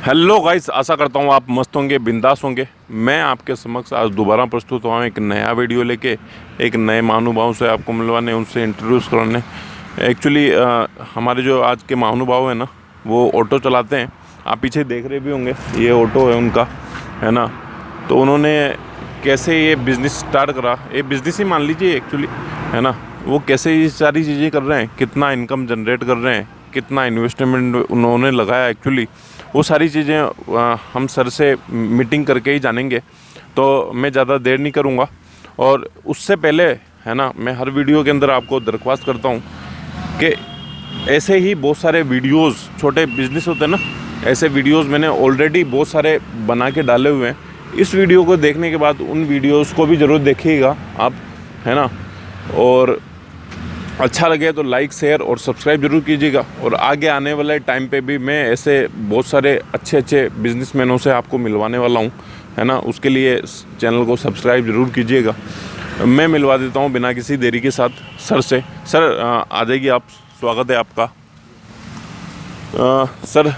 Hello guys, आशा करता हूँ आप मस्त होंगे, बिंदास होंगे। मैं आपके समक्ष आज दोबारा प्रस्तुत हुआ हूँ एक नया वीडियो लेके, एक नए महानुभाव से आपको मिलवाने, उनसे इंट्रोड्यूस कराने। एक्चुअली हमारे जो आज के महानुभाव हैं ना, वो ऑटो चलाते हैं। आप पीछे देख रहे भी होंगे, ये ऑटो है उनका, है ना। तो उन्होंने कैसे ये बिज़नेस स्टार्ट करा, ये बिज़नेस ही मान लीजिए एक्चुअली, है ना। वो कैसे ये सारी चीज़ें कर रहे हैं, कितना इनकम जनरेट कर रहे हैं, कितना इन्वेस्टमेंट उन्होंने लगाया एक्चुअली, वो सारी चीज़ें हम सर से मीटिंग करके ही जानेंगे। तो मैं ज़्यादा देर नहीं करूँगा। और उससे पहले, है ना, मैं हर वीडियो के अंदर आपको दरख्वास्त करता हूँ कि ऐसे ही बहुत सारे वीडियोस, छोटे बिजनेस होते हैं ना, ऐसे वीडियोस मैंने ऑलरेडी बहुत सारे बना के डाले हुए हैं। इस वीडियो को देखने के बाद उन वीडियोस को भी ज़रूर देखिएगा आप, है ना। और अच्छा लगे तो लाइक, शेयर और सब्सक्राइब जरूर कीजिएगा। और आगे आने वाले टाइम पे भी मैं ऐसे बहुत सारे अच्छे बिजनेसमैनों से आपको मिलवाने वाला हूँ, है ना। उसके लिए चैनल को सब्सक्राइब जरूर कीजिएगा। मैं मिलवा देता हूँ बिना किसी देरी के साथ सर से। सर आ जाइए आप, स्वागत है आपका। सर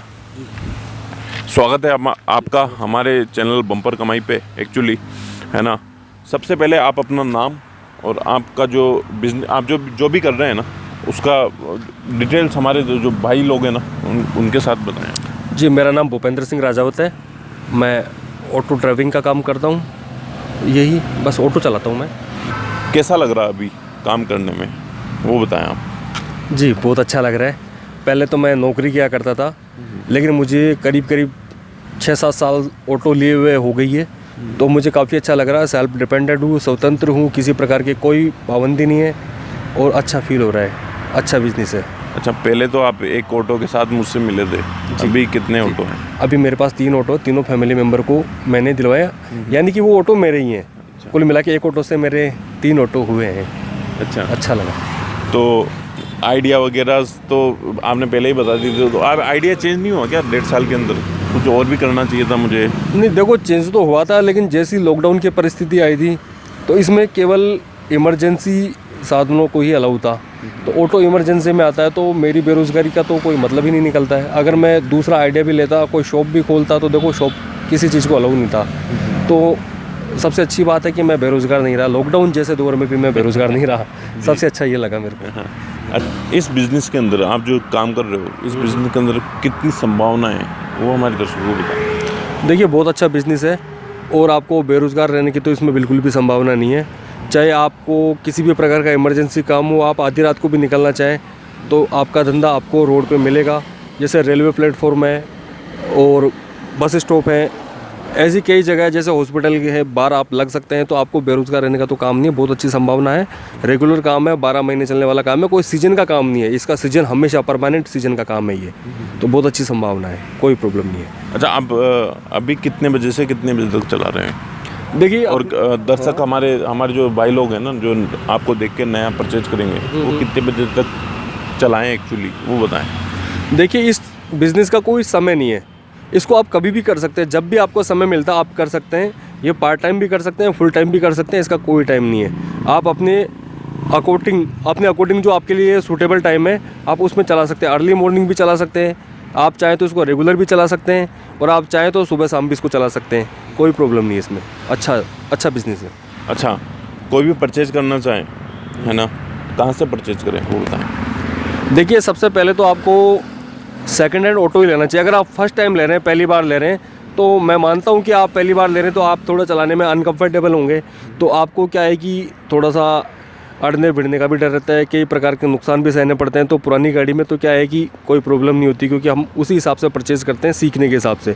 स्वागत है आपका हमारे चैनल बम्पर कमाई पे एक्चुअली, है ना। सबसे पहले आप अपना नाम और आपका जो बिजनेस, आप जो भी कर रहे हैं ना, उसका डिटेल्स हमारे जो भाई लोग हैं ना, उनके साथ बताएं। जी, मेरा नाम भूपेंद्र सिंह राजावत है। मैं ऑटो ड्राइविंग का काम करता हूँ, यही बस ऑटो चलाता हूँ मैं। कैसा लग रहा है अभी काम करने में, वो बताएं आप। जी, बहुत अच्छा लग रहा है। पहले तो मैं नौकरी किया करता था, लेकिन मुझे करीब 6-7 साल ऑटो लिए हुए हो गई है, तो मुझे काफ़ी अच्छा लग रहा है। सेल्फ डिपेंडेंट हूँ, स्वतंत्र हूँ, किसी प्रकार की कोई पाबंदी नहीं है और अच्छा फील हो रहा है, अच्छा बिजनेस है। अच्छा, पहले तो आप एक ऑटो के साथ मुझसे मिले थे, अभी कितने ऑटो हैं? अभी मेरे पास 3 ऑटो, तीनों फैमिली मेम्बर को मैंने दिलवाया, यानी कि वो ऑटो मेरे ही हैं। कुल मिला के एक ऑटो से मेरे 3 ऑटो हुए हैं। अच्छा लगा। तो आइडिया वगैरह तो आपने पहले ही बता दी थी, तो आप आइडिया चेंज नहीं हुआ क्या 1.5 साल के अंदर? कुछ और भी करना चाहिए था मुझे। नहीं, देखो, चेंज तो हुआ था, लेकिन जैसी लॉकडाउन की परिस्थिति आई थी, तो इसमें केवल इमरजेंसी साधनों को ही अलाउ था। तो ऑटो इमरजेंसी में आता है, तो मेरी बेरोज़गारी का तो कोई मतलब ही नहीं निकलता है। अगर मैं दूसरा आइडिया भी लेता, कोई शॉप भी खोलता, तो देखो शॉप किसी चीज़ को अलाउ नहीं था। तो सबसे अच्छी बात है कि मैं बेरोज़गार नहीं रहा। लॉकडाउन जैसे दौर में भी मैं बेरोज़गार नहीं रहा। सबसे अच्छा ये लगा मेरे को। इस बिज़नेस के अंदर आप जो काम कर रहे हो, इस बिज़नेस के अंदर कितनी संभावना है, वो हमारे दर्शकों को बताएं। देखिए, बहुत अच्छा बिज़नेस है और आपको बेरोज़गार रहने की तो इसमें बिल्कुल भी संभावना नहीं है। चाहे आपको किसी भी प्रकार का इमरजेंसी काम हो, आप आधी रात को भी निकलना चाहें, तो आपका धंधा आपको रोड पे मिलेगा। जैसे रेलवे प्लेटफॉर्म है और बस स्टॉप है, ऐसी कई जगह है, जैसे हॉस्पिटल है, बाहर आप लग सकते हैं। तो आपको बेरोज़गार रहने का तो काम नहीं है, बहुत अच्छी संभावना है। रेगुलर काम है, 12 महीने चलने वाला काम है, कोई सीजन का काम नहीं है। इसका सीजन हमेशा परमानेंट सीजन का काम है ये, तो बहुत अच्छी संभावना है, कोई प्रॉब्लम नहीं है। अच्छा, आप अभी कितने बजे से कितने बजे तक चला रहे हैं? देखिए, और दर्शक हमारे जो भाई लोग हैं ना, जो आपको देख के नया परचेज करेंगे, वो कितने बजे तक चलाएं एक्चुअली, वो बताएं। देखिए, इस बिज़नेस का कोई समय नहीं है। इसको आप कभी भी कर सकते हैं, जब भी आपको समय मिलता है आप कर सकते हैं। ये पार्ट टाइम भी कर सकते हैं, फुल टाइम भी कर सकते हैं, इसका कोई टाइम नहीं है। आप अपने अकॉर्डिंग जो आपके लिए सूटेबल टाइम है, आप उसमें चला सकते हैं। अर्ली मॉर्निंग भी चला सकते हैं, आप चाहें तो इसको रेगुलर भी चला सकते हैं, और आप चाहें तो सुबह शाम भी इसको चला सकते हैं, कोई प्रॉब्लम नहीं है इसमें। अच्छा बिज़नेस है। अच्छा, कोई भी परचेज करना चाहें, है ना, कहाँ से परचेज करें, वो बताएं। देखिए, सबसे पहले तो आपको सेकंड हैंड ऑटो ही लेना चाहिए। अगर आप फर्स्ट टाइम ले रहे हैं, पहली बार ले रहे हैं, तो मैं मानता हूं कि आप पहली बार ले रहे हैं तो आप थोड़ा चलाने में अनकंफर्टेबल होंगे। तो आपको क्या है कि थोड़ा सा अड़ने भिड़ने का भी डर रहता है, कई प्रकार के नुकसान भी सहने पड़ते हैं। तो पुरानी गाड़ी में तो क्या है कि कोई प्रॉब्लम नहीं होती, क्योंकि हम उसी हिसाब से परचेज़ करते हैं, सीखने के हिसाब से।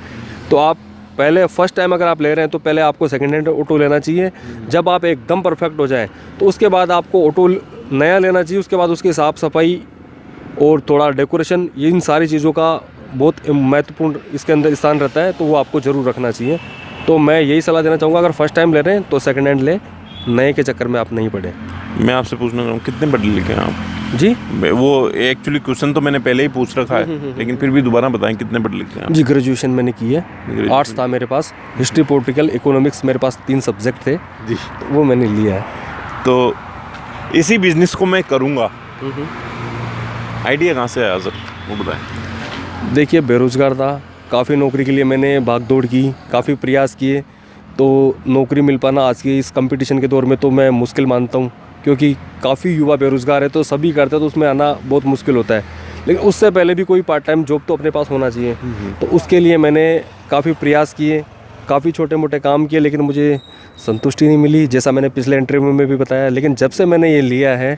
तो आप पहले फर्स्ट टाइम अगर आप ले रहे हैं, तो पहले आपको सेकंड हैंड ऑटो लेना चाहिए। जब आप एकदम परफेक्ट हो जाए, तो उसके बाद आपको ऑटो नया लेना चाहिए। उसके बाद उसकी साफ़ सफाई और थोड़ा डेकोरेशन, इन सारी चीज़ों का बहुत महत्वपूर्ण इसके अंदर स्थान रहता है, तो वो आपको ज़रूर रखना चाहिए। तो मैं यही सलाह देना चाहूँगा, अगर फर्स्ट टाइम ले रहे हैं तो सेकंड हैंड ले, नए के चक्कर में आप नहीं पड़े। मैं आपसे पूछना चाहूँ, कितने पढ़े लिखे हैं आप? जी, वो एक्चुअली क्वेश्चन तो मैंने पहले ही पूछ रखा है, लेकिन फिर भी दोबारा बताएं, कितने पढ़े लिखे हैं आप? जी, ग्रेजुएशन मैंने की है। आर्ट्स था मेरे पास, हिस्ट्री, पॉलिटिकल, इकोनॉमिक्स, मेरे पास 3 सब्जेक्ट थे जी, तो वो मैंने लिया है। तो इसी बिज़नेस को मैं करूँगा, आइडिया कहाँ से आया सर, वो बताएं। देखिए, बेरोज़गार था, काफ़ी नौकरी के लिए मैंने भाग दौड़ की, काफ़ी प्रयास किए, तो नौकरी मिल पाना आज के इस कंपटीशन के दौर में तो मैं मुश्किल मानता हूँ, क्योंकि काफ़ी युवा बेरोज़गार है, तो सभी करते हैं तो उसमें आना बहुत मुश्किल होता है। लेकिन उससे पहले भी कोई पार्ट टाइम जॉब तो अपने पास होना चाहिए। तो उसके लिए मैंने काफ़ी प्रयास किए, काफ़ी छोटे मोटे काम किए, लेकिन मुझे संतुष्टि नहीं मिली, जैसा मैंने पिछले इंटरव्यू में भी बताया। लेकिन जब से मैंने ये लिया है,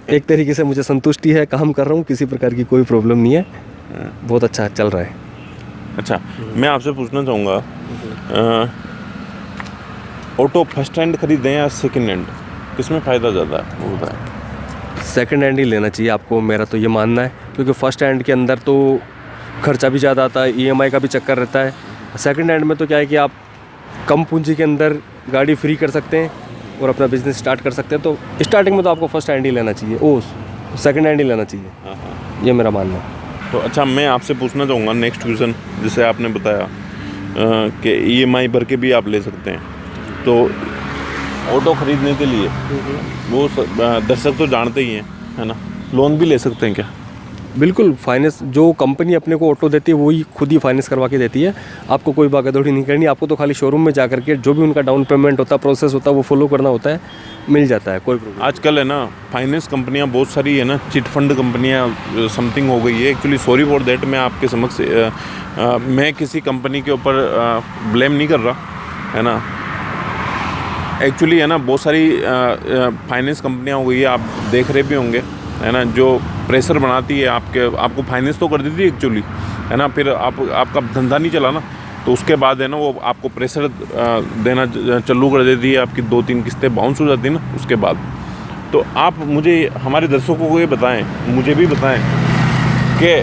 एक तरीके से मुझे संतुष्टि है, काम कर रहा हूँ, किसी प्रकार की कोई प्रॉब्लम नहीं है, बहुत अच्छा चल रहा है। अच्छा, मैं आपसे पूछना चाहूँगा, ऑटो फर्स्ट हैंड खरीदें या सेकंड हैंड, किसमें फ़ायदा ज़्यादा है वो बताएं। सेकंड हैंड ही लेना चाहिए आपको, मेरा तो ये मानना है, क्योंकि फ़र्स्ट हैंड के अंदर तो खर्चा भी ज़्यादा आता है, EMI का भी चक्कर रहता है। सेकंड हैंड में तो क्या है कि आप कम पूंजी के अंदर गाड़ी फ्री कर सकते हैं और अपना बिजनेस स्टार्ट कर सकते हैं। तो स्टार्टिंग में तो आपको फर्स्ट हैंड ही लेना चाहिए, सेकंड हैंड ही लेना चाहिए, ये मेरा मानना है। तो अच्छा, मैं आपसे पूछना चाहूँगा नेक्स्ट क्वेश्चन, जैसे आपने बताया कि EMI भर के भी आप ले सकते हैं, तो ऑटो ख़रीदने के लिए वो दर्शक तो जानते ही हैं, है ना, लोन भी ले सकते हैं क्या? बिल्कुल, फाइनेंस जो कंपनी अपने को ऑटो देती है वही खुद ही फाइनेंस करवा के देती है, आपको कोई भागदौड़ी नहीं करनी, आपको तो खाली शोरूम में जा करके जो भी उनका डाउन पेमेंट होता है, प्रोसेस होता है, वो फॉलो करना होता है, मिल जाता है, कोई प्रॉब्लम। आजकल है ना फाइनेंस कंपनियां बहुत सारी है ना, चिट फंड कंपनियां समथिंग हो गई है। एक्चुअली सॉरी फॉर दैट, मैं आपके समक्ष मैं किसी कंपनी के ऊपर ब्लेम नहीं कर रहा, है ना। एक्चुअली है ना बहुत सारी फाइनेंस कंपनियां हो गई है, आप देख रहे भी होंगे, है ना, जो प्रेशर बनाती है आपको फाइनेंस तो कर देती है एक्चुअली, है ना, फिर आपका धंधा नहीं चला ना, तो उसके बाद है ना वो आपको प्रेशर देना चालू कर देती है, आपकी 2-3 किस्तें बाउंस हो जाती है ना उसके बाद। तो आप मुझे, हमारे दर्शकों को ये बताएं, मुझे भी बताएं कि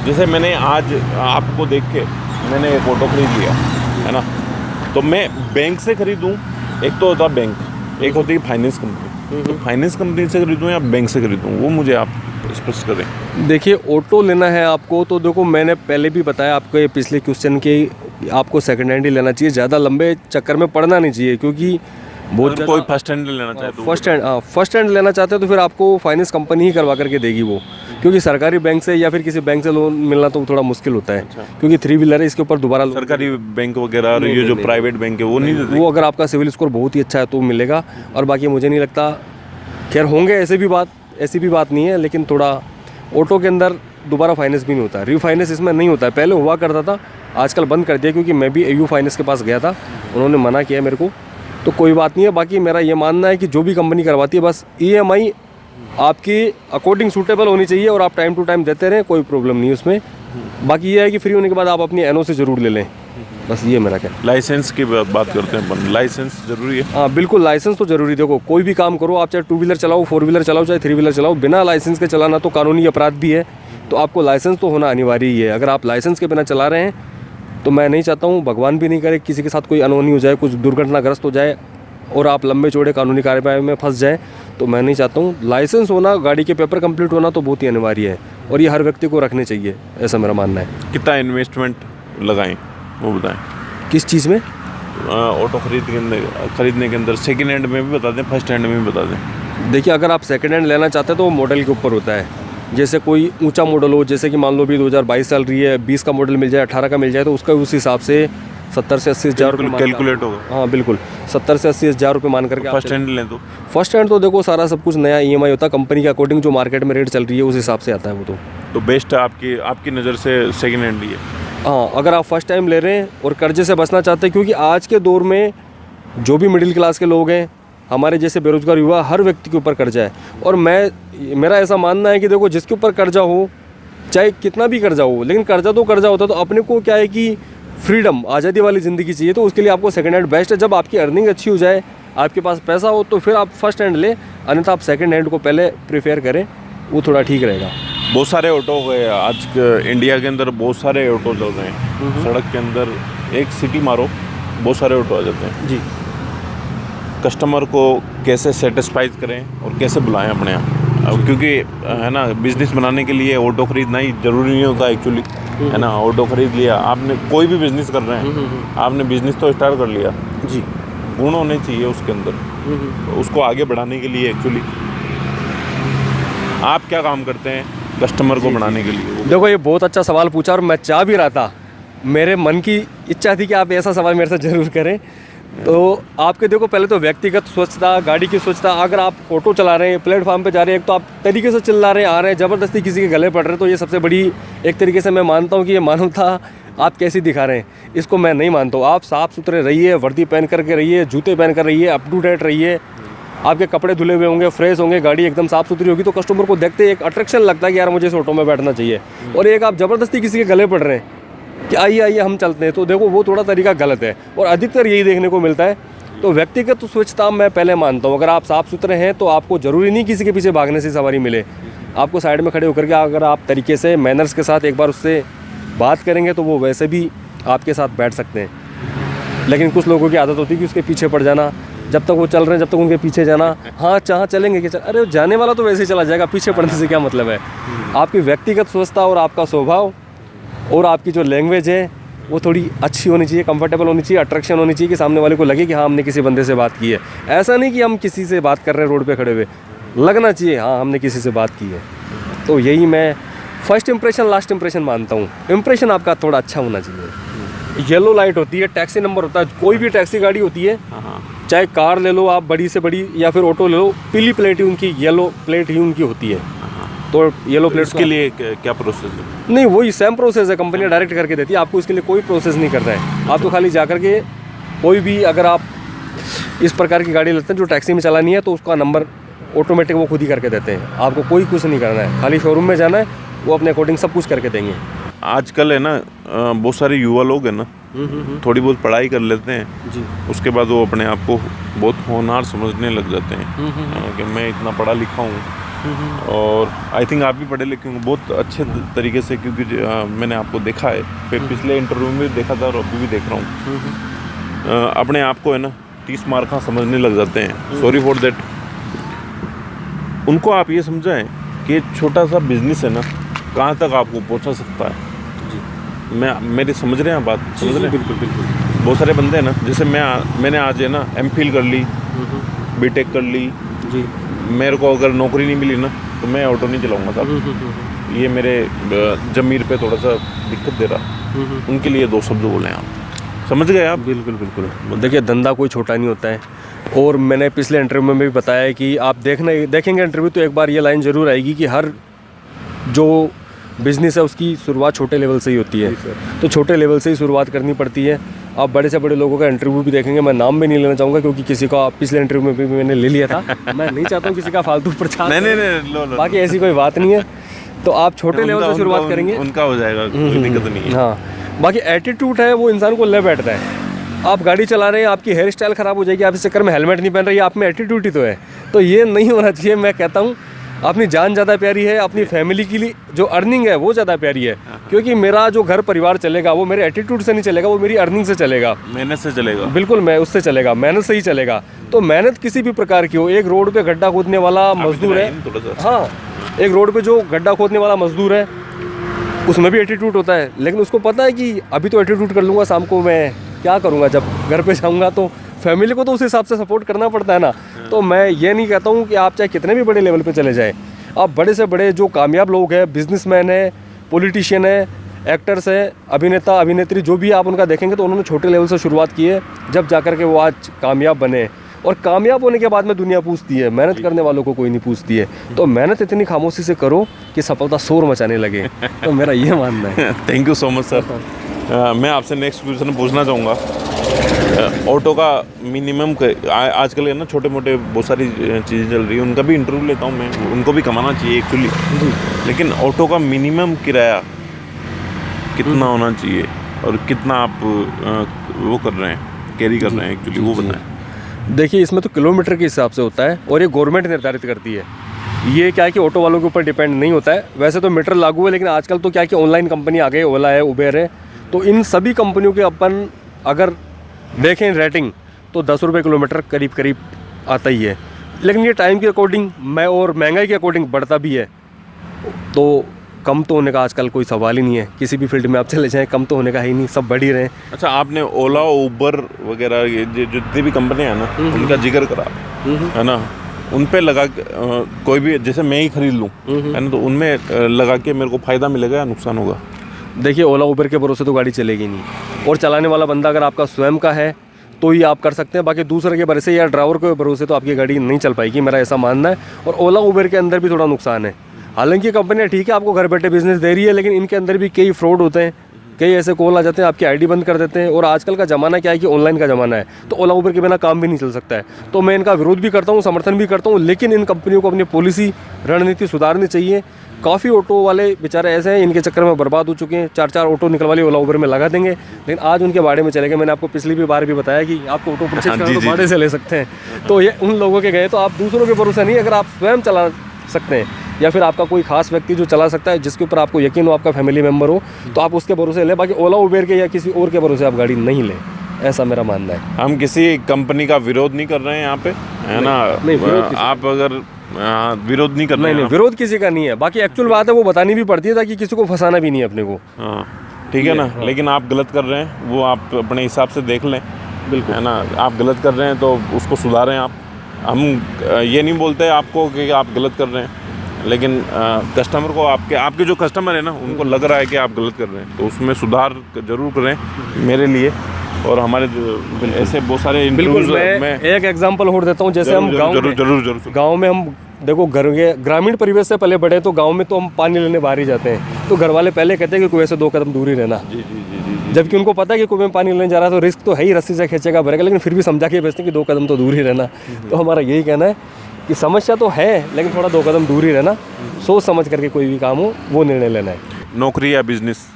जैसे मैंने आज आपको देख के मैंने एक ऑटो खरीद लिया, है ना, तो मैं बैंक से खरीदूँ, एक तो होता है बैंक, एक होती है फाइनेंस कंपनी, तो फाइनेंस कंपनी से खरीदूँ या बैंक से खरीदूँ, वो मुझे आप स्पष्ट करें। देखिए, ऑटो लेना है आपको तो देखो, मैंने पहले भी बताया आपको ये पिछले क्वेश्चन के, आपको सेकंड हैंड ही लेना चाहिए, ज़्यादा लंबे चक्कर में पड़ना नहीं चाहिए, क्योंकि बहुत कोई फर्स्ट हैंड लेना चाहे तो फर्स्ट हैंड लेना चाहते हैं तो फिर आपको फाइनेंस कंपनी ही करवा करके देगी वो, क्योंकि सरकारी बैंक से या फिर किसी बैंक से लोन मिलना तो थोड़ा मुश्किल होता है। क्योंकि 3 व्हीलर है, इसके ऊपर दोबारा सरकारी बैंक वगैरह और ये जो प्राइवेट बैंक है वो नहीं देते। वो अगर आपका सिविल स्कोर बहुत ही अच्छा है तो मिलेगा, और बाकी मुझे नहीं लगता, खैर होंगे ऐसी भी बात नहीं है, लेकिन थोड़ा ऑटो के अंदर दोबारा फाइनेंस भी नहीं होता, रीफाइनेंस इसमें नहीं होता है। पहले हुआ करता था, आजकल बंद कर दिया, क्योंकि मैं भी AU फाइनेंस के पास गया था, उन्होंने मना किया मेरे को, तो कोई बात नहीं है। बाकी मेरा ये मानना है कि जो भी कंपनी करवाती है, बस EMI आपकी अकॉर्डिंग सूटेबल होनी चाहिए और आप टाइम टू टाइम देते रहें, कोई प्रॉब्लम नहीं है उसमें। बाकी ये है कि फ्री होने के बाद आप अपनी NOC ज़रूर ले लें, बस ये मेरा क्या। लाइसेंस की बात करते हैं अपन, लाइसेंस ज़रूरी है। हाँ बिल्कुल, लाइसेंस तो ज़रूरी। देखो, कोई भी काम करो, आप चाहे 2 व्हीलर चलाओ, 4 व्हीलर चलाओ, चाहे 3 व्हीलर चलाओ, बिना लाइसेंस के चलाना तो कानूनी अपराध भी है, तो आपको लाइसेंस तो होना अनिवार्य ही है। अगर आप लाइसेंस के बिना चला रहे हैं तो मैं नहीं चाहता हूँ, भगवान भी नहीं करे, किसी के साथ कोई अनहोनी हो जाए, कुछ दुर्घटनाग्रस्त हो जाए और आप लंबे चौड़े कानूनी कार्रवाई में फंस जाए, तो मैं नहीं चाहता हूँ। लाइसेंस होना, गाड़ी के पेपर कंप्लीट होना तो बहुत ही अनिवार्य है, और ये हर व्यक्ति को रखने चाहिए, ऐसा मेरा मानना है। कितना इन्वेस्टमेंट लगाएं वो बताएं। किस चीज़ में? ऑटो खरीदने के अंदर सेकंड हैंड में भी बता दें, फर्स्ट हैंड में भी बता दें। देखिए, अगर आप सेकंड हैंड लेना चाहते हैं तो वो मॉडल के ऊपर होता है। जैसे कोई ऊंचा मॉडल हो, जैसे कि मान लो भी 2022 चल रही है, 20 का मॉडल मिल जाए, 18 का मिल जाए, तो उसका उस हिसाब से 70 से 80 हज़ार रुपये कैलकुलेट होगा। हाँ बिल्कुल, 70 से 80 हज़ार रुपये मान करके। फर्स्ट हैंड लें तो फर्स्ट हैंड तो देखो सारा सब कुछ नया EMI होता है, कंपनी के अकॉर्डिंग जो मार्केट में रेट चल रही है उस हिसाब से आता है वो तो बेस्ट है आपकी नज़र से सेकंड हैंड ही है। हाँ, अगर आप फर्स्ट टाइम ले रहे हैं और कर्जे से बचना चाहते हैं, क्योंकि आज के दौर में जो भी मिडिल क्लास के लोग हैं, हमारे जैसे बेरोजगार युवा, हर व्यक्ति के ऊपर कर्जा है। और मेरा ऐसा मानना है कि देखो, जिसके ऊपर कर्जा हो, चाहे कितना भी कर्जा हो, लेकिन कर्जा तो कर्जा होता है, तो अपने को क्या है कि फ्रीडम, आज़ादी वाली ज़िंदगी चाहिए, तो उसके लिए आपको सेकंड हैंड बेस्ट है। जब आपकी अर्निंग अच्छी हो जाए, आपके पास पैसा हो, तो फिर आप फर्स्ट हैंड लें, अन्यथा आप सेकंड हैंड को पहले प्रेफर करें, वो थोड़ा ठीक रहेगा। बहुत सारे ऑटो हो गए आज इंडिया के अंदर, बहुत सारे ऑटो चल रहे हैं सड़क के अंदर, एक सिटी मारो बहुत सारे ऑटो आ जाते हैं जी। कस्टमर को कैसे सेटिस्फाइज करें और कैसे बुलाएं अपने यहाँ, क्योंकि है ना, बिज़नेस बनाने के लिए ऑटो खरीदना ही ज़रूरी नहीं होता एक्चुअली, है ना। ऑटो खरीद लिया आपने, कोई भी बिज़नेस कर रहे हैं, आपने बिज़नेस तो स्टार्ट कर लिया जी, गुण होने चाहिए उसके अंदर, तो उसको आगे बढ़ाने के लिए एक्चुअली आप क्या काम करते हैं कस्टमर को बढ़ाने के लिए? देखो, ये बहुत अच्छा सवाल पूछा और मैं चाह भी रहा था मेरे मन की इच्छा थी कि आप ऐसा सवाल मेरे से ज़रूर करें। तो आपके देखो, पहले तो व्यक्तिगत स्वच्छता, गाड़ी की स्वच्छता, अगर आप ऑटो चला रहे हैं, प्लेटफॉर्म पे जा रहे हैं, एक तो आप तरीके से चिल्ला रहे हैं, आ रहे हैं, ज़बरदस्ती किसी के गले पड़ रहे हैं, तो ये सबसे बड़ी एक तरीके से मैं मानता हूँ कि ये मानवता आप कैसी दिखा रहे हैं, इसको मैं नहीं मानता हूँ। आप साफ़ सुथरे रहिए, वर्दी पहन करके रहिए, जूते पहन कर रहिए, अप टू डेट रहिए, आपके कपड़े धुले हुए होंगे, फ्रेश होंगे, गाड़ी एकदम साफ़ सुथरी होगी, तो कस्टमर को देखते ही एक अट्रैक्शन लगता है कि यार मुझे इस ऑटो में बैठना चाहिए। और एक आप ज़बरदस्ती किसी के गले पड़ रहे हैं कि आइए आइए हम चलते हैं, तो देखो वो थोड़ा तरीका गलत है और अधिकतर यही देखने को मिलता है। तो व्यक्तिगत स्वच्छता मैं पहले मानता हूँ। अगर आप साफ़ सुथरे हैं तो आपको ज़रूरी नहीं किसी के पीछे भागने से सवारी मिले। आपको साइड में खड़े होकर के अगर आप तरीके से मैनर्स के साथ एक बार उससे बात करेंगे तो वो वैसे भी आपके साथ बैठ सकते हैं। लेकिन कुछ लोगों की आदत होती है कि उसके पीछे पड़ जाना, जब तक वो चल रहे हैं जब तक उनके पीछे जाना। हाँ जहाँ चलेंगे कि अरे जाने वाला तो वैसे ही चला जाएगा, पीछे पड़ने से क्या मतलब है। आपकी व्यक्तिगत स्वच्छता और आपका स्वभाव और आपकी जो लैंग्वेज है वो थोड़ी अच्छी होनी चाहिए, कंफर्टेबल होनी चाहिए, अट्रैक्शन होनी चाहिए कि सामने वाले को लगे कि हाँ हमने किसी बंदे से बात की है। ऐसा नहीं कि हम किसी से बात कर रहे हैं रोड पे खड़े हुए, लगना चाहिए हाँ हमने किसी से बात की है। तो यही मैं फर्स्ट इंप्रेशन लास्ट इंप्रेशन मानता हूँ। इंप्रेशन आपका थोड़ा अच्छा होना चाहिए। येलो लाइट होती है, टैक्सी नंबर होता है, कोई भी टैक्सी गाड़ी होती है, चाहे कार ले लो आप बड़ी से बड़ी या फिर ऑटो ले लो, पीली प्लेट ही उनकी, येलो प्लेट ही उनकी होती है। तो येलो प्लेट्स के लिए क्या प्रोसेस है? नहीं, वही सेम प्रोसेस है, कंपनी डायरेक्ट करके देती है आपको, इसके लिए कोई प्रोसेस नहीं करता है। आप तो खाली जा कर के कोई भी अगर आप इस प्रकार की गाड़ी लेते हैं जो टैक्सी में चलानी है तो उसका नंबर ऑटोमेटिक वो खुद ही करके देते हैं। आपको कोई कुछ नहीं करना है, खाली शोरूम में जाना है, वो अपने अकॉर्डिंग सब कुछ करके देंगे। आजकल है ना बहुत सारे युवा लोग हैं ना, थोड़ी बहुत पढ़ाई कर लेते हैं जी, उसके बाद वो अपने आप को बहुत होनहार समझने लग जाते हैं कि मैं इतना पढ़ा लिखा हूँ। और आई थिंक आप भी पढ़े लिखे होंगे बहुत अच्छे तरीके से, क्योंकि मैंने आपको देखा है, फिर पिछले इंटरव्यू में भी देखा था और अभी भी देख रहा हूँ। अपने आप को है ना 30 मार्का समझने लग जाते हैं। Sorry for that. उनको आप ये समझाएं कि छोटा सा बिजनेस है ना कहाँ तक आपको पहुँचा सकता है। मेरी समझ रहे हैं बात? समझ रहे हैं? बिल्कुल बिल्कुल। बहुत सारे बंदे हैं ना, जैसे मैंने आज है ना MPhil कर ली, BTech कर ली जी, मेरे को अगर नौकरी नहीं मिली ना तो मैं ऑटो नहीं चलाऊंगा साहब। ये मेरे ज़मीर पे थोड़ा सा दिक्कत दे रहा। उनके लिए 2 शब्द बोले आप, समझ गए आप? बिल्कुल बिल्कुल। देखिए धंधा कोई छोटा नहीं होता है, और मैंने पिछले इंटरव्यू में भी बताया है कि आप देखेंगे इंटरव्यू तो एक बार ये लाइन ज़रूर आएगी कि हर जो बिज़नेस है उसकी शुरुआत छोटे लेवल से ही होती है। तो छोटे लेवल से ही शुरुआत करनी पड़ती है। आप बड़े से बड़े लोगों का इंटरव्यू भी देखेंगे, मैं नाम भी नहीं लेना चाहूँगा क्योंकि किसी का पिछले इंटरव्यू में भी मैंने ले लिया था। मैं नहीं चाहता हूँ किसी का फालतू प्रचार। नहीं लो। बाकी ऐसी कोई बात नहीं है। तो आप छोटे लेवल से शुरुआत करेंगे, उनका हो जाएगा, कोई दिक्कत नहीं है। हाँ, बाकी एटीट्यूड है वो इंसान को ले बैठता है। आप गाड़ी चला रहे हैं, आपकी हेयर स्टाइल ख़राब हो जाएगी, आप इस चक्कर में हेलमेट नहीं पहन रहे, आप में एटीट्यूड ही तो है। तो ये नहीं होना चाहिए। मैं कहता हूँ अपनी जान ज़्यादा प्यारी है, अपनी फैमिली के लिए जो अर्निंग है वो ज़्यादा प्यारी है, क्योंकि मेरा जो घर परिवार चलेगा वो मेरे एटीट्यूड से नहीं चलेगा, वो मेरी अर्निंग से चलेगा, मेहनत से चलेगा। बिल्कुल, मैं उससे चलेगा, मेहनत से ही चलेगा। तो मेहनत किसी भी प्रकार की हो, एक रोड पे गड्ढा खोदने वाला मजदूर है, हाँ, एक रोड पे जो गड्ढा खोदने वाला मजदूर है उसमें भी एटीट्यूड होता है, लेकिन उसको पता है कि अभी तो एटीट्यूड कर लूँगा, शाम को मैं क्या करूँगा, जब घर पे जाऊँगा तो फैमिली को तो उस हिसाब से सपोर्ट करना पड़ता है ना। तो मैं ये नहीं कहता हूँ कि आप चाहे कितने भी बड़े लेवल पे चले जाएं, आप बड़े से बड़े जो कामयाब लोग हैं, बिजनेसमैन है, पॉलिटिशियन है, एक्टर्स है, अभिनेता अभिनेत्री, जो भी आप उनका देखेंगे तो उन्होंने छोटे लेवल से शुरुआत की है, जब जाकर के वो आज कामयाब बने। और कामयाब होने के बाद में दुनिया पूछती है, मेहनत करने वालों को कोई नहीं पूछती है। तो मेहनत इतनी खामोशी से करो कि सफलता शोर मचाने लगे। तो मेरा ये मानना है। Thank you so much sir. मैं आपसे नेक्स्ट क्वेश्चन पूछना चाहूँगा। ऑटो का मिनिमम आजकल है ना छोटे मोटे बहुत सारी चीज़ें चल रही है, उनका भी इंटरव्यू लेता हूँ मैं, उनको भी कमाना चाहिए एक्चुअली, लेकिन ऑटो का मिनिमम किराया कितना होना चाहिए और कितना आप वो कर रहे हैं, कैरी कर रहे हैं एक्चुअली, वो बताएं। देखिए इसमें तो किलोमीटर के हिसाब से होता है और ये गवर्नमेंट निर्धारित करती है। ये क्या है कि ऑटो वालों के ऊपर डिपेंड नहीं होता है। वैसे तो मीटर लागू है, लेकिन आजकल तो क्या है कि ऑनलाइन कंपनी आ गई, ओला है, उबेर है, तो इन सभी कंपनियों के अपन अगर देखें रेटिंग तो 10 रुपये किलोमीटर करीब करीब आता ही है। लेकिन ये टाइम के अकॉर्डिंग मैं और महंगाई के अकॉर्डिंग बढ़ता भी है, तो कम तो होने का आजकल कोई सवाल ही नहीं है। किसी भी फील्ड में आप चले जाएं, कम तो होने का ही नहीं, सब बढ़ ही रहे हैं। अच्छा, आपने ओला उबर वगैरह ये जितनी भी कंपनियां हैं ना उनका जिक्र करा है ना, उन पे लगा कोई भी जैसे मैं ही खरीद लूँ है ना, तो उनमें लगा के मेरे को फ़ायदा मिलेगा या नुकसान होगा? देखिए ओला उबर के भरोसे तो गाड़ी चलेगी नहीं, और चलाने वाला बंदा अगर आपका स्वयं का है तो ही आप कर सकते हैं, बाकी दूसरे के भरोसे या ड्राइवर के भरोसे तो आपकी गाड़ी नहीं चल पाएगी, मेरा ऐसा मानना है। और ओला उबर के अंदर भी थोड़ा नुकसान है, हालांकि कंपनियाँ ठीक है आपको घर बैठे बिजनेस दे रही है, लेकिन इनके अंदर भी कई फ्रॉड होते हैं, कई ऐसे कॉल आ जाते हैं, आपकी आईडी बंद कर देते हैं। और आजकल का ज़माना क्या है कि ऑनलाइन का ज़माना है, तो ओला उबर के बिना काम भी नहीं चल सकता है। तो मैं इनका विरोध भी करता हूँ, समर्थन भी करता हूँ, लेकिन इन कंपनियों को अपनी पॉलिसी रणनीति सुधारनी चाहिए। काफ़ी ऑटो वाले बेचारे ऐसे हैं, इनके चक्कर में बर्बाद हो चुके हैं, 4-4 ऑटो निकलवा लिए ओला उबर में लगा देंगे, लेकिन आज उनके बारे में चले गए। मैंने आपको पिछली भी बार भी बताया कि आपको ऑटो परचेज करना तो भाड़े से ले सकते हैं, तो ये उन लोगों के गए। तो आप दूसरों के भरोसे नहीं, अगर आप स्वयं चला सकते हैं या फिर आपका कोई खास व्यक्ति जो चला सकता है, जिसके ऊपर आपको यकीन हो, आपका फैमिली मेम्बर हो, तो आप उसके भरोसे लें। बाकी ओला उबर के या किसी और के भरोसे आप गाड़ी नहीं लें, ऐसा मेरा मानना है। हम किसी कंपनी का विरोध नहीं कर रहे हैं यहाँ पे, है ना? आप अगर विरोध नहीं कर रहे हैं, नहीं, विरोध किसी का नहीं है। बाकी एक्चुअल बात है वो बतानी भी पड़ती है, ताकि किसी को फंसाना भी नहीं है अपने को। हाँ ठीक है ना, लेकिन आप गलत कर रहे हैं, वो आप अपने हिसाब से देख लें, बिल्कुल, है ना? आप गलत कर रहे हैं तो उसको सुधारें आप। हम ये नहीं बोलते आपको कि आप गलत कर रहे हैं, लेकिन कस्टमर को, आपके जो कस्टमर है ना, उनको लग रहा है कि आप गलत कर रहे हैं, तो उसमें सुधार जरूर करें मेरे लिए। और हमारे ऐसे बहुत सारे बिल्कुल, मैं एक एग्जांपल और देता हूँ। जैसे हम गाँव में हम देखो, घर के ग्रामीण परिवेश से पले बड़े, तो गांव में तो हम पानी लेने बाहर ही जाते हैं, तो घर वाले पहले कहते हैं कि कुएं से 2 कदम दूर ही रहना। जबकि उनको पता है कि कुएं में पानी लेने जा रहा है तो रिस्क तो है ही, रस्सी से खींचेगा भरेगा, लेकिन फिर भी समझा के भेजते हैं कि 2 कदम तो दूर ही रहना। तो हमारा यही कहना है कि समस्या तो है, लेकिन थोड़ा 2 कदम दूर ही रहना, सोच समझ करके कोई भी काम हो वो निर्णय लेना है। नौकरी या बिजनेस,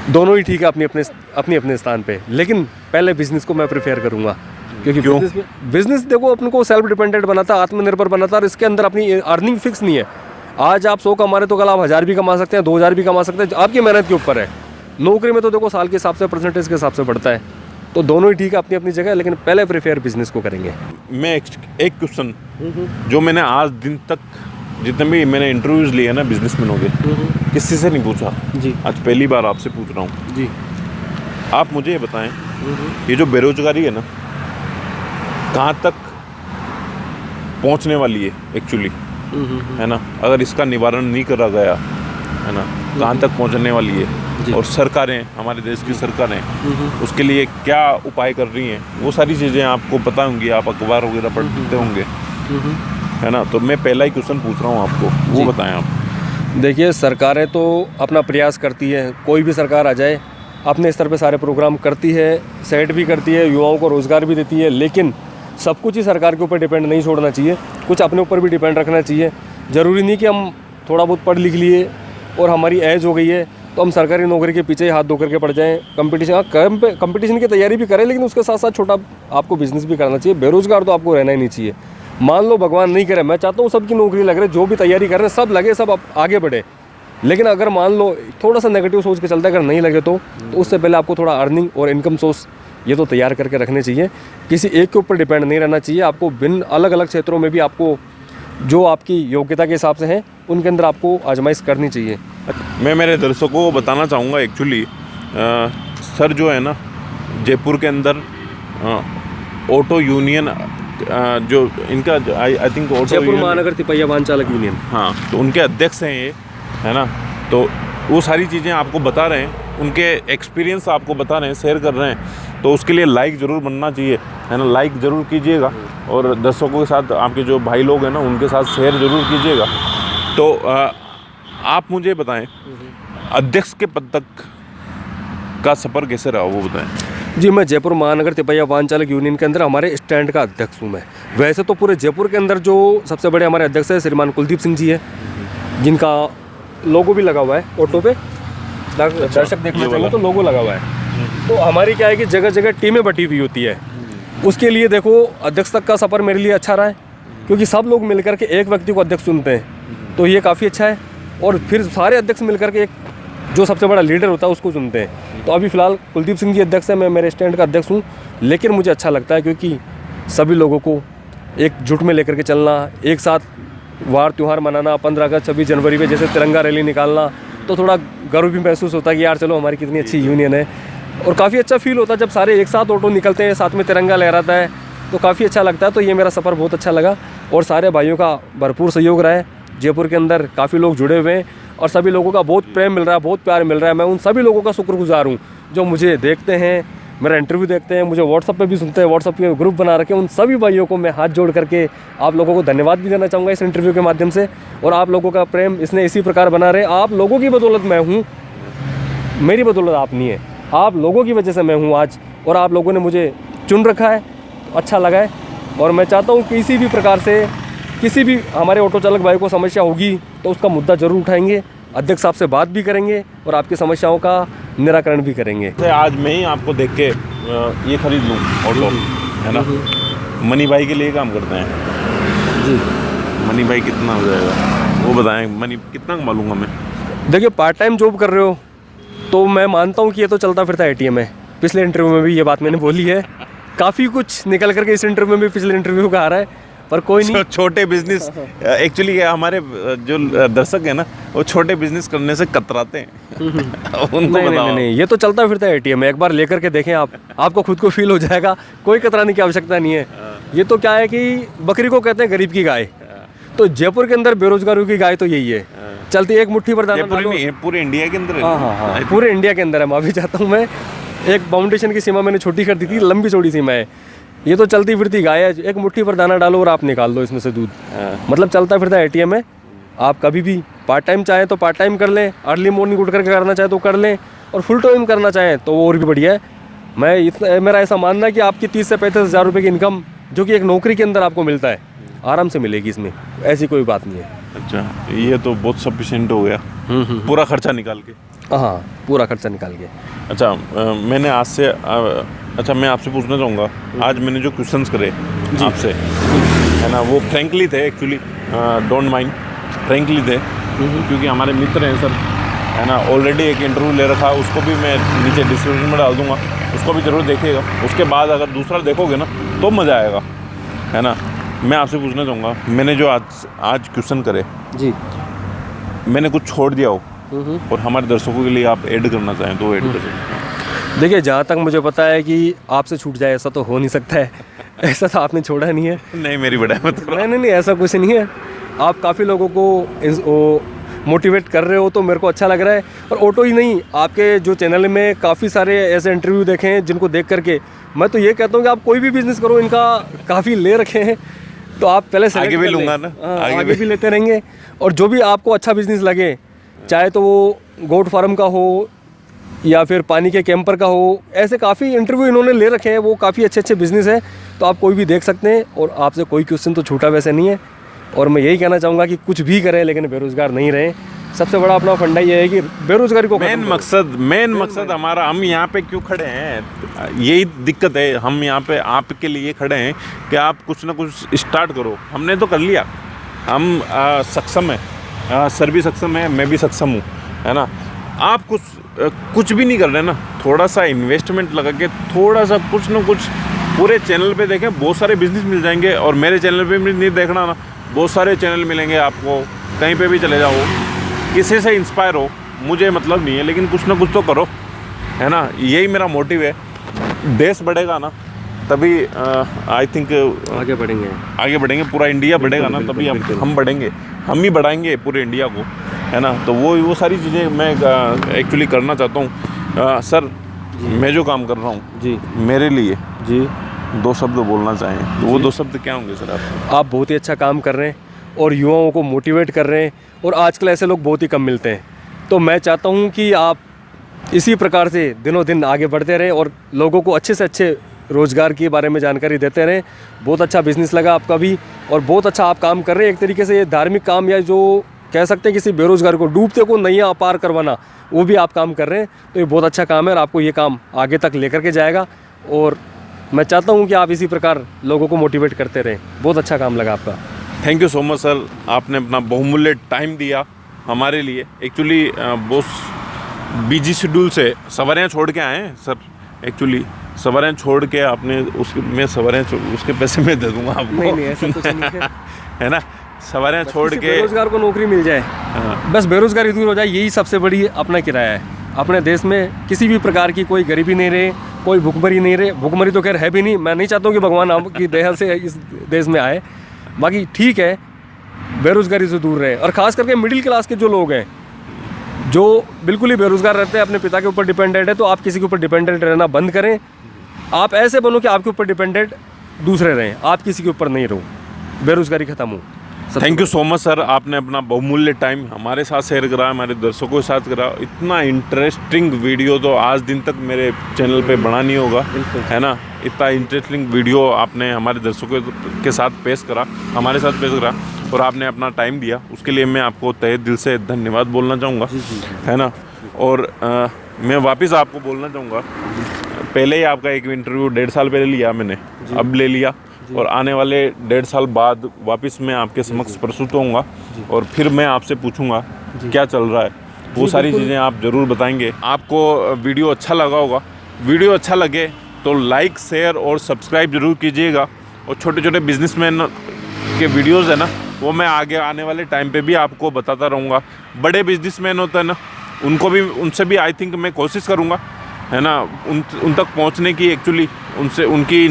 दोनों ही ठीक है अपने अपने स्थान पे, लेकिन पहले बिजनेस को मैं प्रेफर करूंगा, क्योंकि बिजनेस देखो अपन को सेल्फ डिपेंडेंट बनाता, आत्मनिर्भर बनाता, और इसके अंदर अपनी अर्निंग फिक्स नहीं है। आज आप 100 कमा रहे तो कल आप 1000 भी कमा सकते हैं, 2000 भी कमा सकते हैं, आपकी मेहनत के ऊपर है। नौकरी में तो देखो साल के हिसाब से, परसेंटेज के हिसाब से बढ़ता है, तो दोनों ही ठीक है अपनी अपनी जगह, लेकिन पहले प्रेफर बिजनेस को करेंगे। मैं एक क्वेश्चन जो मैंने आज दिन तक जितने भी मैंने इंटरव्यूज लिए ना बिजनेसमैनों के, किसी से नहीं पूछा जी, आज पहली बार आपसे पूछ रहा हूँ जी। आप मुझे ये बताएं, ये जो बेरोजगारी है ना, कहाँ तक पहुँचने वाली है एक्चुअली, है ना? अगर इसका निवारण नहीं करा गया, है ना, कहाँ तक पहुँचने वाली है, और सरकारें, हमारे देश की सरकारें उसके लिए क्या उपाय कर रही हैं, वो सारी चीज़ें आपको पता होंगी, आप अखबार वगैरह पढ़ते होंगे, है ना? तो मैं पहला ही क्वेश्चन पूछ रहा हूँ आपको, वो बताएं आप। देखिए, सरकारें तो अपना प्रयास करती है, कोई भी सरकार आ जाए अपने स्तर पे सारे प्रोग्राम करती है, सेट भी करती है, युवाओं को रोज़गार भी देती है, लेकिन सब कुछ ही सरकार के ऊपर डिपेंड नहीं छोड़ना चाहिए, कुछ अपने ऊपर भी डिपेंड रखना चाहिए। ज़रूरी नहीं कि हम थोड़ा बहुत पढ़ लिख लिए और हमारी एज हो गई है तो हम सरकारी नौकरी के पीछे ही हाथ धो करके पड़ जाएँ। कंपटीशन की तैयारी भी करें, लेकिन उसके साथ साथ छोटा आपको बिजनेस भी करना चाहिए। बेरोजगार तो आपको रहना ही नहीं चाहिए। मान लो भगवान नहीं करे, मैं चाहता हूँ सबकी नौकरी लग रही है, जो भी तैयारी कर रहे हैं सब लगे, सब आगे बढ़े, लेकिन अगर मान लो थोड़ा सा नेगेटिव सोच के चलता है, अगर नहीं लगे तो उससे पहले आपको थोड़ा अर्निंग और इनकम सोर्स ये तो तैयार करके रखने चाहिए। किसी एक के ऊपर डिपेंड नहीं रहना चाहिए। आपको भिन्न अलग अलग क्षेत्रों में भी आपको जो आपकी योग्यता के हिसाब से है उनके अंदर आपको आजमाइश करनी चाहिए। मैं मेरे दर्शकों को बताना चाहूँगा, एक्चुअली सर जो है ना, जयपुर के अंदर ऑटो यूनियन जो इनका आई थिंक जयपुर महानगर तिपैया वाहन चालक यूनियन, हाँ, तो उनके अध्यक्ष हैं ये, है ना? तो वो सारी चीज़ें आपको बता रहे हैं, उनके एक्सपीरियंस आपको बता रहे हैं, शेयर कर रहे हैं, तो उसके लिए लाइक ज़रूर बनना चाहिए, है ना? लाइक ज़रूर कीजिएगा और दर्शकों के साथ, आपके जो भाई लोग हैं ना, उनके साथ शेयर ज़रूर कीजिएगा। तो आप मुझे बताएं, अध्यक्ष के पद तक का सफ़र कैसे रहा, वो बताएं। जी, मैं जयपुर महानगर तिपैया वाहन चालक यूनियन के अंदर हमारे स्टैंड का अध्यक्ष हूँ मैं। वैसे तो पूरे जयपुर के अंदर जो सबसे बड़े हमारे अध्यक्ष है श्रीमान कुलदीप सिंह जी है, जिनका लोगो भी लगा हुआ है ऑटो पे, दर्शक देखना चाहेंगे तो लोगो लगा हुआ है। तो हमारी क्या है कि जगह जगह टीमें बटी हुई होती है। उसके लिए देखो, अध्यक्ष तक का सफ़र मेरे लिए अच्छा रहा है, क्योंकि सब लोग मिलकर के एक व्यक्ति को अध्यक्ष चुनते हैं, तो ये काफ़ी अच्छा है। और फिर सारे अध्यक्ष मिलकर के एक जो सबसे बड़ा लीडर होता है उसको चुनते हैं। तो अभी फ़िलहाल कुलदीप सिंह जी अध्यक्ष है, मैं मेरे स्टैंड का अध्यक्ष हूँ, लेकिन मुझे अच्छा लगता है क्योंकि सभी लोगों को एकजुट में लेकर के चलना, एक साथ वार त्यौहार मनाना, 15 अगस्त 26 जनवरी में जैसे तिरंगा रैली निकालना, तो थोड़ा गर्व भी महसूस होता है कि यार चलो हमारी कितनी अच्छी यूनियन है। और काफ़ी अच्छा फील होता है जब सारे एक साथ ऑटो निकलते हैं, साथ में तिरंगा लहराता है, तो काफ़ी अच्छा लगता है। तो ये मेरा सफ़र बहुत अच्छा लगा और सारे भाइयों का भरपूर सहयोग रहा है। जयपुर के अंदर काफ़ी लोग जुड़े हुए हैं और सभी लोगों का बहुत प्रेम मिल रहा है, बहुत प्यार मिल रहा है। मैं उन सभी लोगों का शुक्रगुजार हूँ जो मुझे देखते हैं, मेरा इंटरव्यू देखते हैं, मुझे व्हाट्सअप पे भी सुनते हैं, व्हाट्सअप पे ग्रुप बना रखे हैं। उन सभी भाइयों को मैं हाथ जोड़ करके आप लोगों को धन्यवाद भी देना चाहूँगा इस इंटरव्यू के माध्यम से। और आप लोगों का प्रेम इसने इसी प्रकार बना रहे। आप लोगों की बदौलत मैं हूँ, मेरी बदौलत आप नहीं है, आप लोगों की वजह से मैं हूँ आज। और आप लोगों ने मुझे चुन रखा है, अच्छा लगा है। और मैं चाहता हूँ किसी भी प्रकार से किसी भी हमारे ऑटो चालक भाई को समस्या होगी तो उसका मुद्दा ज़रूर उठाएंगे, अध्यक्ष साहब से बात भी करेंगे और आपकी समस्याओं का निराकरण भी करेंगे। आज मैं ही आपको देख के ये खरीद लूँ ऑटो, है ना। मनी भाई के लिए काम करते हैं जी। मनी भाई कितना हो जाएगा वो बताएं, मनी कितना कमा लूँगा मैं? देखिए, पार्ट टाइम जॉब कर रहे हो तो मैं मानता हूँ कि ये तो चलता फिरता एटीएम है। पिछले इंटरव्यू में भी ये बात मैंने बोली है, काफ़ी कुछ निकल करके इस इंटरव्यू में भी पिछले इंटरव्यू का आ रहा है, पर कोई नहीं। छोटे बिजनेस एक्चुअली हमारे जो दर्शक है ना वो छोटे बिजनेस करने से कतराते हैं। उनको नहीं, ये तो चलता फिरता है एटीएम है। एक बार लेकर के देखें आप, आपको खुद को फील हो जाएगा, कोई कतराने की आवश्यकता नहीं है। ये तो क्या है कि बकरी को कहते हैं गरीब की गाय, तो जयपुर के अंदर बेरोजगारों की गाय तो यही है, चलती एक मुट्ठी पर दाना डालो। पूरे इंडिया के अंदर है। हाँ, पूरे इंडिया के अंदर है। माफी चाहता हूँ मैं, एक फाउंडेशन की सीमा मैंने छोटी कर दी थी, लंबी चौड़ी सीमा है। ये तो चलती फिरती गाय है, एक मुट्ठी पर दाना डालो और आप निकाल दो इसमें से दूध। मतलब चलता फिरता एटीएम है। आप कभी भी पार्ट टाइम चाहें तो पार्ट टाइम कर लें, अर्ली मॉर्निंग उठ करके करना चाहें तो कर लें, और फुल टाइम करना चाहें तो वो और भी बढ़िया है। मेरा ऐसा मानना है कि आपकी 30 से 35 हज़ार रुपये की इनकम जो कि एक नौकरी के अंदर आपको मिलता है, आराम से मिलेगी, इसमें ऐसी कोई बात नहीं है। अच्छा, ये तो बहुत सफिशिएंट हो गया पूरा खर्चा निकाल के। हाँ, पूरा खर्चा निकाल के। अच्छा, मैंने आज से अच्छा मैं आपसे पूछना चाहूँगा, आज मैंने जो क्वेश्चंस करे आपसे, है ना, वो फ्रैंकली थे एक्चुअली, डोंट माइंड, फ्रैंकली थे, क्योंकि हमारे मित्र हैं सर, है ना। ऑलरेडी एक इंटरव्यू ले रखा, उसको भी मैं नीचे डिस्क्रिप्शन में डाल दूँगा, उसको भी ज़रूर देखिएगा। उसके बाद अगर दूसरा देखोगे ना तो मज़ा आएगा, है ना। मैं आपसे पूछना चाहूँगा, मैंने जो आज क्वेश्चन करे जी, मैंने कुछ छोड़ दिया हो और हमारे दर्शकों के लिए आप ऐड करना चाहें तो ऐड कर सकते। देखिए, जहाँ तक मुझे पता है कि आपसे छूट जाए ऐसा तो हो नहीं सकता है। ऐसा तो आपने छोड़ा नहीं है। नहीं, मेरी बड़ा मत। नहीं, ऐसा कुछ नहीं है। आप काफ़ी लोगों को मोटिवेट कर रहे हो तो मेरे को अच्छा लग रहा है। और ऑटो ही नहीं, आपके जो चैनल में काफ़ी सारे ऐसे इंटरव्यू देखे हैं जिनको देख करके मैं तो ये कहता हूँ कि आप कोई भी बिज़नेस करो, इनका काफ़ी ले रखे हैं, तो आप पहले आगे भी लूँगा ना, आगे भी लेते रहेंगे। और जो भी आपको अच्छा बिज़नेस लगे, चाहे तो वो गोट फार्म का हो या फिर पानी के कैंपर का हो, ऐसे काफ़ी इंटरव्यू इन्होंने ले रखे हैं, वो काफ़ी अच्छे बिज़नेस हैं, तो आप कोई भी देख सकते हैं। और आपसे कोई क्वेश्चन तो छूटा वैसे नहीं है। और मैं यही कहना चाहूँगा कि कुछ भी करें लेकिन बेरोज़गार नहीं रहें। सबसे बड़ा अपना फंडा ये है कि बेरोज़गारी को मेन मकसद हमारा, हम यहाँ पे क्यों खड़े हैं, यही दिक्कत है। हम यहाँ पे आपके लिए खड़े हैं कि आप कुछ ना कुछ स्टार्ट करो। हमने तो कर लिया, हम सक्षम है, सर भी सक्षम है, मैं भी सक्षम हूँ, है ना। आप कुछ भी नहीं कर रहे ना, थोड़ा सा इन्वेस्टमेंट लगा के थोड़ा सा कुछ ना कुछ, पूरे चैनल पे देखें, बहुत सारे बिजनेस मिल जाएंगे। और मेरे चैनल पे भी नहीं देखना ना, बहुत सारे चैनल मिलेंगे आपको, कहीं पे भी चले जाओ, किसी से इंस्पायर हो, मुझे मतलब नहीं है, लेकिन कुछ ना कुछ तो करो, है ना। यही मेरा मोटिव है। देश बढ़ेगा ना तभी आई थिंक आगे बढ़ेंगे, पूरा इंडिया बढ़ेगा ना तभी हम बढ़ेंगे, हम ही बढ़ाएंगे पूरे इंडिया को, है ना। तो वो सारी चीज़ें मैं एक्चुअली करना चाहता हूँ। सर, मैं जो काम कर रहा हूँ जी, मेरे लिए जी 2 शब्द बोलना चाहें तो वो 2 शब्द क्या होंगे सर? आप बहुत ही अच्छा काम कर रहे हैं और युवाओं को मोटिवेट कर रहे हैं, और आजकल ऐसे लोग बहुत ही कम मिलते हैं। तो मैं चाहता हूँ कि आप इसी प्रकार से दिनों दिन आगे बढ़ते रहें और लोगों को अच्छे से अच्छे रोज़गार के बारे में जानकारी देते रहें। बहुत अच्छा बिज़नेस लगा आपका भी, और बहुत अच्छा आप काम कर रहे हैं। एक तरीके से ये धार्मिक काम, या जो कह सकते हैं किसी बेरोज़गार को, डूबते को नैया पार करवाना, वो भी आप काम कर रहे हैं। तो ये बहुत अच्छा काम है और आपको ये काम आगे तक लेकर के जाएगा। और मैं चाहता हूँ कि आप इसी प्रकार लोगों को मोटिवेट करते रहें। बहुत अच्छा काम लगा आपका। Thank you so much sir, आपने अपना बहुमूल्य टाइम दिया हमारे लिए। एक्चुअली बहुत बिजी शेड्यूल से सवारियाँ छोड़ के आए हैं सर। एक्चुअली सवारियाँ छोड़ के आपने उसके पैसे मैं दे दूँगा आपको। नहीं, ऐसा कुछ नहीं है। है ना, सवारियाँ छोड़ के बेरोजगार को नौकरी मिल जाए, बस बेरोजगारी दूर हो जाए, यही सबसे बड़ी अपना किराया है। अपने देश में किसी भी प्रकार की कोई गरीबी नहीं रहे, कोई भुखमरी नहीं रहे। भुखमरी तो खैर है भी नहीं, मैं नहीं चाहता हूँ कि भगवान आपकी दया से इस देश में आए। बाकी ठीक है, बेरोजगारी से दूर रहे। और ख़ास करके मिडिल क्लास के जो लोग हैं, जो बिल्कुल ही बेरोज़गार रहते हैं, अपने पिता के ऊपर डिपेंडेंट है, तो आप किसी के ऊपर डिपेंडेंट रहना बंद करें। आप ऐसे बनो कि आपके ऊपर डिपेंडेंट दूसरे रहें, आप किसी के ऊपर नहीं रहो, बेरोज़गारी ख़त्म हो। Thank you so much sir, आपने अपना बहुमूल्य टाइम हमारे साथ शेयर करा, हमारे दर्शकों के साथ करा। इतना इंटरेस्टिंग वीडियो तो आज दिन तक मेरे चैनल पे बना नहीं होगा, है ना। इतना इंटरेस्टिंग वीडियो आपने हमारे दर्शकों के साथ पेश करा, हमारे साथ पेश करा, और आपने अपना टाइम दिया, उसके लिए मैं आपको तहे दिल से धन्यवाद बोलना चाहूँगा, है ना। और मैं वापस आपको बोलना चाहूँगा, पहले ही आपका एक इंटरव्यू 1.5 साल पहले लिया मैंने, अब ले लिया, और आने वाले 1.5 साल बाद वापस मैं आपके समक्ष प्रस्तुत होऊंगा, और फिर मैं आपसे पूछूंगा क्या चल रहा है, वो सारी चीज़ें आप ज़रूर बताएंगे। आपको वीडियो अच्छा लगा होगा, वीडियो अच्छा लगे तो लाइक, शेयर और सब्सक्राइब ज़रूर कीजिएगा। और छोटे छोटे बिजनेसमैन के वीडियोज़ है ना, वो मैं आगे आने वाले टाइम पे भी आपको बताता रहूँगा। बड़े बिजनेसमैन होते हैं ना, उनसे भी आई थिंक मैं कोशिश करूँगा, है ना, उन तक पहुंचने की। एक्चुअली उनसे उनकी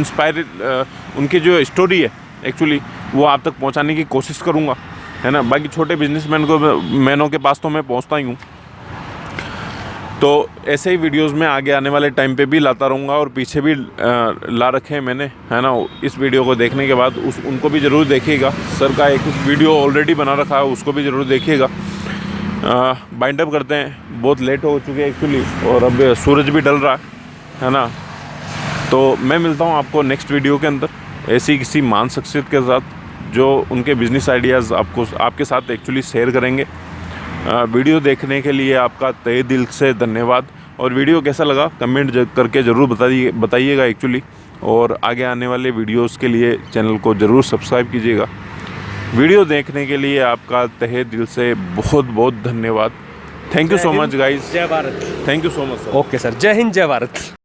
उनकी जो स्टोरी है एक्चुअली वो आप तक पहुंचाने की कोशिश करूंगा, है ना। बाकी छोटे मैनों के पास तो मैं पहुंचता ही हूँ, तो ऐसे ही वीडियोस में आगे आने वाले टाइम पे भी लाता रहूँगा, और पीछे भी ला रखे हैं मैंने, है ना। इस वीडियो को देखने के बाद उनको भी ज़रूर देखिएगा। सर का एक वीडियो ऑलरेडी बना रखा है, उसको भी ज़रूर देखिएगा। बाइंड अप करते हैं, बहुत लेट हो चुके हैं एक्चुअली, और अब सूरज भी ढल रहा है ना। तो मैं मिलता हूँ आपको नेक्स्ट वीडियो के अंदर ऐसी किसी महान शख्सियत के साथ, जो उनके बिजनेस आइडियाज़ आपके साथ एक्चुअली शेयर करेंगे। वीडियो देखने के लिए आपका तहे दिल से धन्यवाद, और वीडियो कैसा लगा कमेंट करके ज़रूर बताइएगा एक्चुअली। और आगे आने वाले वीडियोज़ के लिए चैनल को ज़रूर सब्सक्राइब कीजिएगा। वीडियो देखने के लिए आपका तहे दिल से बहुत बहुत धन्यवाद। Thank you so much guys. जय Bharat. Thank you so much sir. Okay sir, जय हिंद, जय भारत।